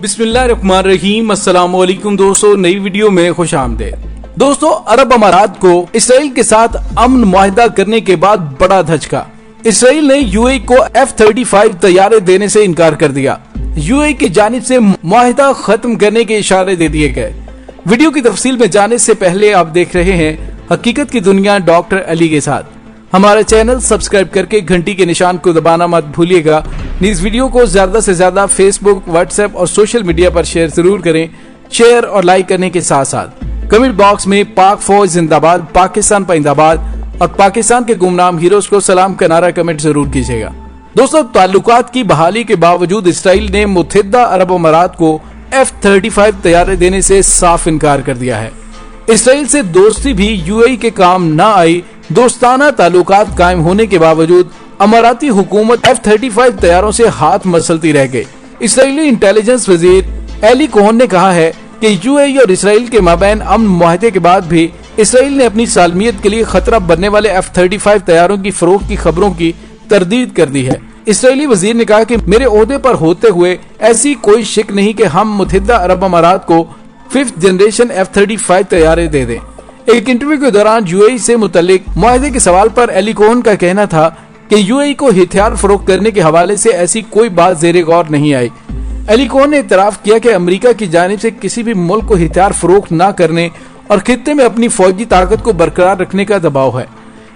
बिस्मिल्लाहिर्रहमानिर्रहीम। अस्सलाम वालेकुम दोस्तों, नई वीडियो में खुश आमदीद। दोस्तों, अरब अमारात को इसराइल के साथ अमन मुआहदा करने के बाद बड़ा धचका। इसराइल ने यूएई को F-35 तैयारे देने से इनकार कर दिया। यूएई की जानिब से मुआहदा खत्म करने के इशारे दे दिए गए। वीडियो की तफसील में जाने से पहले आप देख रहे हैं हकीकत की दुनिया डॉक्टर अली के साथ। हमारा चैनल सब्सक्राइब करके घंटी के निशान को दबाना मत भूलिएगा। इस वीडियो को ज्यादा से ज्यादा फेसबुक, व्हाट्सएप और सोशल मीडिया पर शेयर जरूर करें। शेयर और लाइक करने के साथ साथ कमेंट बॉक्स में पाक फौज जिंदाबाद, पाकिस्तान पाइंदाबाद और पाकिस्तान के गुमनाम हीरोज को सलाम का नारा कमेंट जरूर कीजिएगा। दोस्तों, ताल्लुकात की बहाली के बावजूद इसराइल ने मुत्तहिदा अरब अमारात को F-35 तैयारे देने से साफ इनकार कर दिया है। इसराइल से दोस्ती भी यूएई के काम न आई। दोस्ताना ताल्लुकात कायम होने के बावजूद अमाराती हुकूमत F-35 तैयारों से हाथ मसलती रह गई। इसराइली इंटेलिजेंस वजीर एली कोहन ने कहा है कि यूएई और इसराइल के माबैन अमन मुआहदे के बाद भी इसराइल ने अपनी सालमियत के लिए खतरा बनने वाले F-35 तैयारों की फरोख्त की खबरों की तरदीद कर दी है। इसराइली वजीर ने कहा कि मेरे ओहदे पर होते हुए ऐसी कोई शक नहीं कि हम मुत्तहिदा अरब अमारात को 5th जनरेशन F-35 तैयारे दे दें। एक इंटरव्यू के दौरान यूएई से मुतल्लिक मुआहदे के सवाल पर एली कोहन का कहना था कि यूएई को हथियार फरोख्त करने के हवाले से ऐसी कोई बात ज़ेरे गौर नहीं आई। एली कोहन ने इतराफ किया कि अमेरिका की जानिब से किसी भी मुल्क को हथियार फरोख्त न करने और खित्ते में अपनी फौजी ताकत को बरकरार रखने का दबाव है।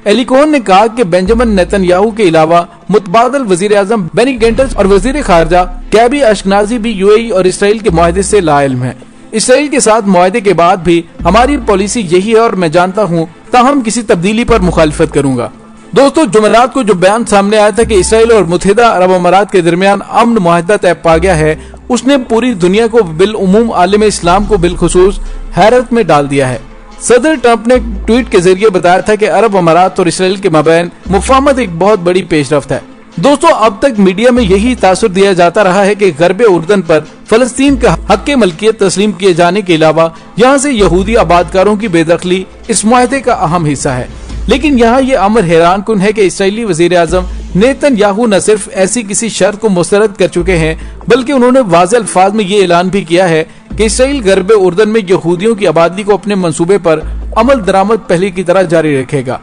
एली कोहन ने कहा कि बेंजामिन नेतन्याहू के अलावा मुतबादल वजीर आजम बेनी गैंट्स और वजीर खारजा गैबी अशकेनाजी भी यूएई और इसराइल के मुआहदे से लाइल्म है। इसराइल के साथ मुआहदे के बाद भी हमारी पॉलिसी यही है और मैं जानता हूँ ताहम किसी तब्दीली पर मुखालिफत करूंगा। दोस्तों, जुमेरात को जो बयान सामने आया था कि इसराइल और मुत्तहिदा अरब अमारात के दरमियान अमन मुआहदा तय पा गया है, उसने पूरी दुनिया को बिलउमूम आलिम इस्लाम को बिलखुसूस हैरत में डाल दिया है। सदर ट्रंप ने ट्वीट के जरिए बताया था कि अरब अमारात और इसराइल के माबैन मुफाहमत एक बहुत बड़ी पेशरफ्त है। दोस्तों, अब तक मीडिया में यही तासुर दिया जाता रहा है कि गरबे उर्दन पर फलस्तीन का हक मलकियत तस्लीम किए जाने के अलावा यहाँ से यहूदी आबादकारों की बेदखली इस मुआहदे का अहम हिस्सा है। लेकिन यहाँ ये अमर हैरान कुन है कि इसराइली वजीर आजम नेतन्याहू न सिर्फ ऐसी किसी शर्त को मुस्तरद कर चुके हैं, बल्कि उन्होंने वाज़ेह अल्फाज में ये ऐलान भी किया है कि इसराइल गरबे उर्दन में यहूदियों की आबादी को अपने मंसूबे पर अमल दरामद पहले की तरह जारी रखेगा।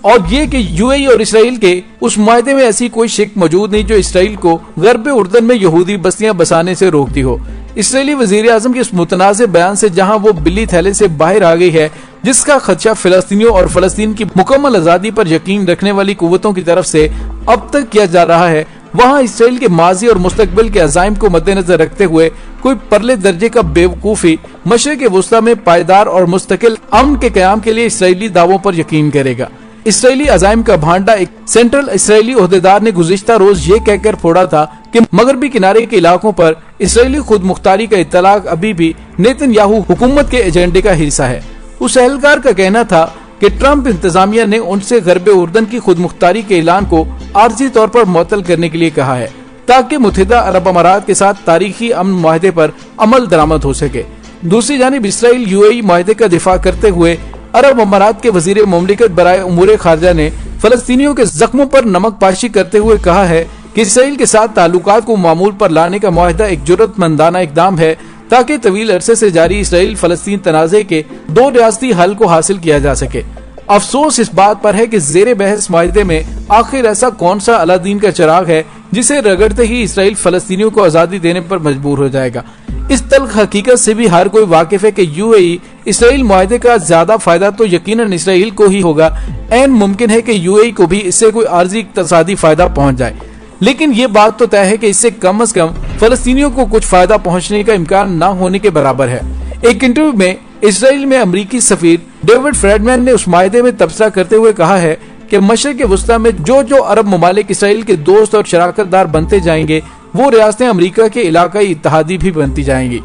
और ये कि यूएई और इसराइल के उस मुआहदे में ऐसी कोई शिक मौजूद नहीं जो इसराइल को गरबे उर्दन में यहूदी बस्तियां बसाने से रोकती हो। इसराइली वजीर आजम के इस मुतनाज़ बयान से जहां वो बिल्ली थैले से बाहर आ गई है, जिसका खदशा फिलिस्तीनियों और फलस्तीन की मुकम्मल आज़ादी पर यकीन रखने वाली कुव्वतों की तरफ से अब तक किया जा रहा है, वहाँ इसराइल के माजी और मुस्तकबिल के अज़ाइम को मद्देनजर रखते हुए कोई परले दर्जे का बेवकूफ़ी मशरिक़ वुस्ता में पायदार और मुस्तकिल अमन के क़याम के लिए इसराइली दावों पर यकीन करेगा। इसराइली अज़ाइम का भांडा एक सेंट्रल इसराइली ओहदेदार ने गुज़िश्ता रोज ये कहकर फोड़ा था कि मगरबी किनारे के इलाकों पर इसराइली खुद मुख्तारी का इत्तलाक अभी भी नेतन्याहू हुकूमत के एजेंडे का हिस्सा है। उस एहलकार का कहना था कि ट्रंप इंतजामिया ने उनसे गरबे उर्दन की खुद मुख्तारी के ऐलान को आर्जी तौर पर मुअत्तल करने के लिए कहा है, ताकि मुत्तहिदा अरब अमारात के साथ तारीखी अमन मुआहदे पर अमल दरामद हो सके। दूसरी जानिब इसराइल यूएई मुआहदे का दिफा करते हुए अरब अमारात के वजीर मुमलिकत बराए उमूर खारजा ने फलस्तीनियों के जख्मों पर नमक पाशी करते हुए कहा है कि इसराइल के साथ ताल्लुकात को मामूल पर लाने का मुआहदा एक जुर्रतमंदाना इक़दाम है, ताकि तवील अरसे से जारी इसराइल फलस्तीन तनाज़े के 2 रियासती हल को हासिल किया जा सके। अफसोस इस बात पर है कि ज़ेरे बहस मुआहदे में आखिर ऐसा कौन सा अलादीन का चिराग है जिसे रगड़ते ही इसराइल फलस्तीनियों को आज़ादी देने पर मजबूर हो जाएगा। इस तल्ख हकीकत से भी हर कोई वाकिफ है कि यूएई इसराइल मुआहदे का ज्यादा फायदा तो यकीनन इसराइल को ही होगा। ऐन मुमकिन है कि यूएई को भी इससे कोई आर्जी इक्तसादी फायदा पहुंच जाए, लेकिन ये बात तो तय है कि इससे कम से कम फलस्तीनियों को कुछ फायदा पहुंचने का इम्कान न होने के बराबर है। एक इंटरव्यू में इसराइल में अमरीकी सफीर डेविड फ्रेडमैन ने उस मुआहदे में तबसरा करते हुए कहा है कि मशरिक़ वुस्ता में जो अरब ममालिक इसराइल के दोस्त और शराकतदार बनते जाएंगे, वो रियासतें अमेरिका के इलाकाई इत्तेहादी भी बनती जाएंगी।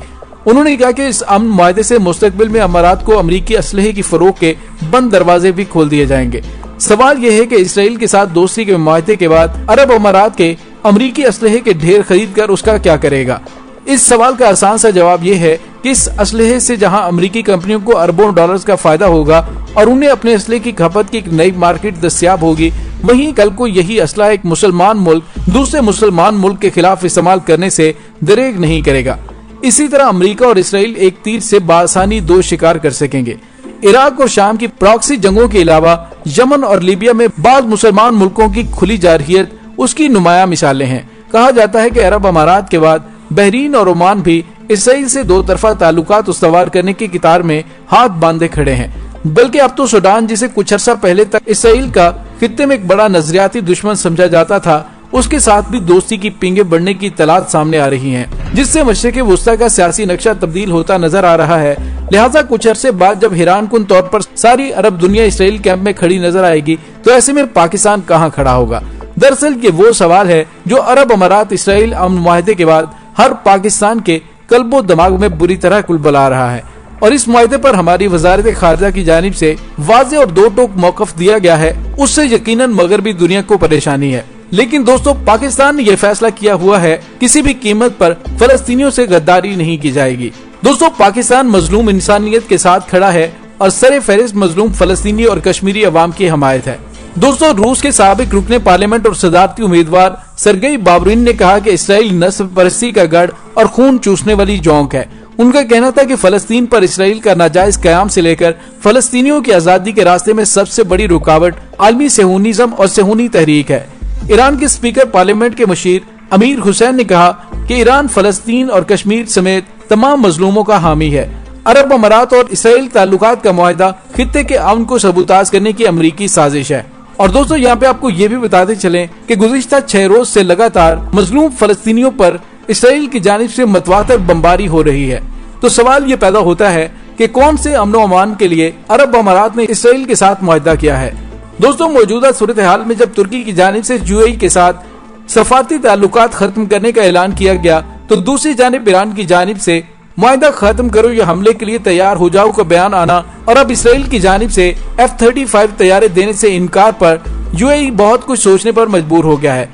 उन्होंने कहा कि इस अमन मुआहदे से मुस्तकबिल में अमारात को अमरीकी असलहे की फरोख के बंद दरवाजे भी खोल दिए जाएंगे। सवाल यह है कि इसराइल के साथ दोस्ती के मुआहदे के बाद अरब अमारात के अमरीकी असलहे के ढेर खरीद कर उसका क्या करेगा। इस सवाल का आसान सा जवाब यह है कि इस असलहे से जहां अमरीकी कंपनियों को अरबों डॉलर्स का फायदा होगा और उन्हें अपने असलहे की खपत की एक नई मार्केट दस्तयाब होगी, वहीं कल को यही असला एक मुसलमान मुल्क दूसरे मुसलमान मुल्क के खिलाफ इस्तेमाल करने से दरेग नहीं करेगा। इसी तरह अमेरिका और इसराइल एक तीर से बासानी दो शिकार कर सकेंगे। इराक और शाम की प्रॉक्सी जंगों के अलावा यमन और लीबिया में बाद मुसलमान मुल्कों की खुली जारहियत उसकी नुमाया मिसालें हैं। कहा जाता है कि अरब अमारात के बाद बहरीन और ओमान भी इसराइल से दो तरफा ताल्लुकात उस्तवार करने की कतार में हाथ बांधे खड़े हैं। बल्कि अब तो सूडान, जिसे कुछ अर्सा पहले तक इसराइल का खित्ते में एक बड़ा नजरियाती दुश्मन समझा जाता था, उसके साथ भी दोस्ती की पींगे बढ़ने की तलाश सामने आ रही हैं, जिससे मशरिक़ वुस्ता का सियासी नक्शा तब्दील होता नजर आ रहा है। लिहाजा कुछ अरसे बाद जब हैरान कुन तौर पर सारी अरब दुनिया इसराइल कैंप में खड़ी नजर आएगी, तो ऐसे में पाकिस्तान कहाँ खड़ा होगा? दरअसल ये वो सवाल है जो अरब अमारात इसराइल अमन मुआहदे के बाद हर पाकिस्तान के कल्बो दिमाग में बुरी तरह कुलबुला रहा है। और इस मुआहदे पर हमारी वजारत खारजा की जानिब से वाज़ेह और दो टोक मौक़िफ़ दिया गया है, उससे यकीनन मगरबी दुनिया को परेशानी है। लेकिन दोस्तों, पाकिस्तान ने यह फैसला किया हुआ है किसी भी कीमत पर फलस्तीनियों से गद्दारी नहीं की जाएगी। दोस्तों, पाकिस्तान मजलूम इंसानियत के साथ खड़ा है और सरे फहरिस्त मजलूम फलस्तीनी और कश्मीरी अवाम की हमायत है। दोस्तों, रूस के साबिक रुकने पार्लियामेंट और सदारती उम्मीदवार सरगई बाबरिन ने कहा कि इसराइल नस्ल परस्ती का गढ़ और खून चूसने वाली जौंक है। उनका कहना था कि फलस्तीन पर इसराइल का नाजायज कयाम से लेकर फलस्तीनियों की आजादी के रास्ते में सबसे बड़ी रुकावट आलमी सेहूनिज्म और सेहूनी तहरीक है। ईरान के स्पीकर पार्लियामेंट के मुशीर अमीर हुसैन ने कहा कि ईरान फलस्तीन और कश्मीर समेत तमाम मजलूमों का हामी है। अरब अमारात और इसराइल ताल्लुकात का मुआहदा खित्ते के अमन को सबूताज करने की अमरीकी साजिश है। और दोस्तों, यहाँ पे आपको ये भी बताते चलें कि गुज़िश्ता 6 रोज से लगातार मजलूम फलस्तीनियों पर इसराइल की जानिब से मतवातर बमबारी हो रही है। तो सवाल ये पैदा होता है कि कौन से अमन व अमान के लिए अरब अमारात ने इसराइल के साथ मुआहदा किया है। दोस्तों, मौजूदा सूरत हाल में जब तुर्की की जानिब से यूएई के साथ सफारती ताल्लुकात खत्म करने का ऐलान किया गया, तो दूसरी जानिब ईरान की जानिब से मुआहदा खत्म करो या हमले के लिए तैयार हो जाओ का बयान आना और अब इसराइल की जानिब से F-35 तैयारे देने से इनकार पर यूएई बहुत कुछ सोचने पर मजबूर हो गया है।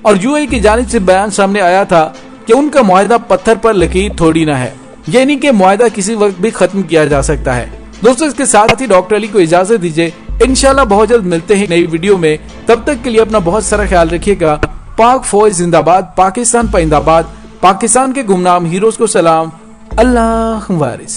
और यूएई की जानिब से बयान सामने आया था कि उनका मुआहदा पत्थर पर लकीर थोड़ी ना है, यानी कि मुआहदा किसी वक्त भी खत्म किया जा सकता है। दोस्तों, इसके साथ ही डॉक्टर अली को इजाजत दीजिए। इंशाल्लाह बहुत जल्द मिलते हैं नई वीडियो में। तब तक के लिए अपना बहुत सारा ख्याल रखिएगा। पाक फौज जिंदाबाद, पाकिस्तान पाइंदाबाद, पाकिस्तान के गुमनाम हीरोज को सलाम। अल्लाह वारिस।